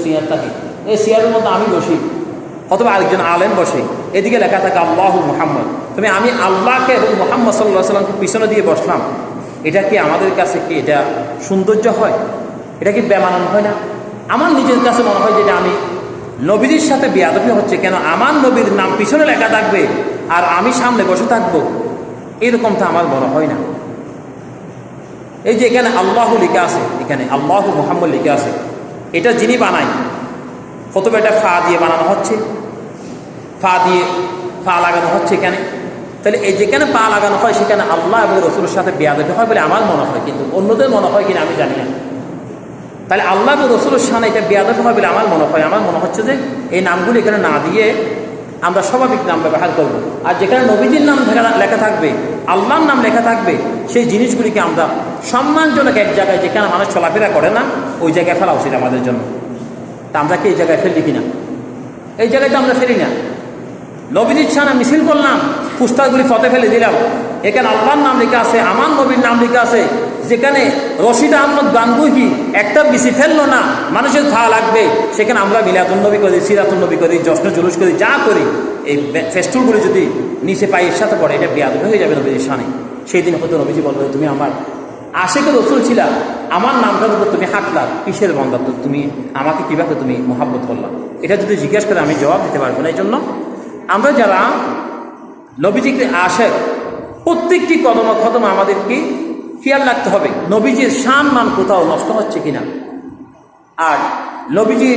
Chair থাকে, এই চেয়ারের মধ্যে আমি বসি অথবা আরেকজন আলেম বসে, এদিকে লেখা থাকে আল্লাহু মুহাম্মদ, তুমি আমি আল্লাহকে এবং মুহাম্মদ সাল্লাল্লাহু আলাইহি ওয়াসাল্লামকে পিছনে দিয়ে বসলাম, এটা কি আমাদের কাছে কি এটা সৌন্দর্য হয়? এটা কি বেমানান হয় না? আমার নিজের কাছে মনে হয় যেটা আমি নবীর সাথে বেয়াদবি হচ্ছে। কেন আমার নবীর নাম পিছনে লেখা থাকবে আর আমি সামনে বসে থাকবো? এরকমটা আমার মনে হয় না। এই যে এখানে আল্লাহু লেখা আছে, এখানে আল্লাহু মুহাম্মদ লেখা আছে, এটা যিনি বানায় প্রথমে এটা ফা দিয়ে বানানো হচ্ছে, ফা লাগানো হচ্ছে এখানে। তাহলে এই যেখানে পা লাগানো হয় সেখানে আল্লাহ এবং রসুলের সাথে বেয়াদবি হয় বলে আমার মনে হয়, কিন্তু অন্যদের মনে হয় কিনা আমি জানি না। তাহলে আল্লাহ এবং রসুলের সামনে এটা বেয়াদবি হয় বলে আমার মনে হয়। আমার মনে হচ্ছে যে এই নামগুলি এখানে না দিয়ে আমরা স্বাভাবিক নাম ব্যবহার করব। আর যেখানে নবীজির নাম লেখা থাকবে, আল্লাহর নাম লেখা থাকবে, সেই জিনিসগুলিকে আমরা সম্মানজনক এক জায়গায় যেখানে মানুষ চলাফেরা করে না ওই জায়গায় ফেলা উচিত আমাদের জন্য। তা আমরা কি এই জায়গায় ফেলি কিনা? এই জায়গায় তো আমরা ফেলি না। নবীজির সামনে মিছিল করলাম, পুস্তাকগুলি ফতে ফেলে দিলাম, এখানে আল্লাহর নাম লেখা আছে, আমার নবীর নাম লেখা আছে, যেখানে রশিদ আহমদ গাঙ্গুহি একটা বিসি ফেললো না, মানুষের ভালো লাগবে, সেখানে আমরা মিলাদুন নবী করি, সিরাতুন নবী করি, জশ্ন জুলুস করি, যা করি, এই ফেস্টুলগুলি যদি নিচে পায়ের সাথে পড়ে এটা বেয়াদবি হয়ে যাবে নবীজির সামনে। সেই দিন হয়তো নবীজি বলবে তুমি আমার আশিকের রসুল ছিলা, আমার নামটার উপর তুমি হাঁটলা, কিসের বন্ধা, তুমি আমাকে কীভাবে তুমি মোহাব্বত করলাম? এটা যদি জিজ্ঞেস করে আমি জবাব দিতে পারবো না। এই জন্য আমরা যারা নবীজিকে আশেক, প্রত্যেকটি কদম কদম আমাদেরকে খেয়াল রাখতে হবে নবীজির সম্মান কোথাও নষ্ট হচ্ছে কিনা। আর নবীজির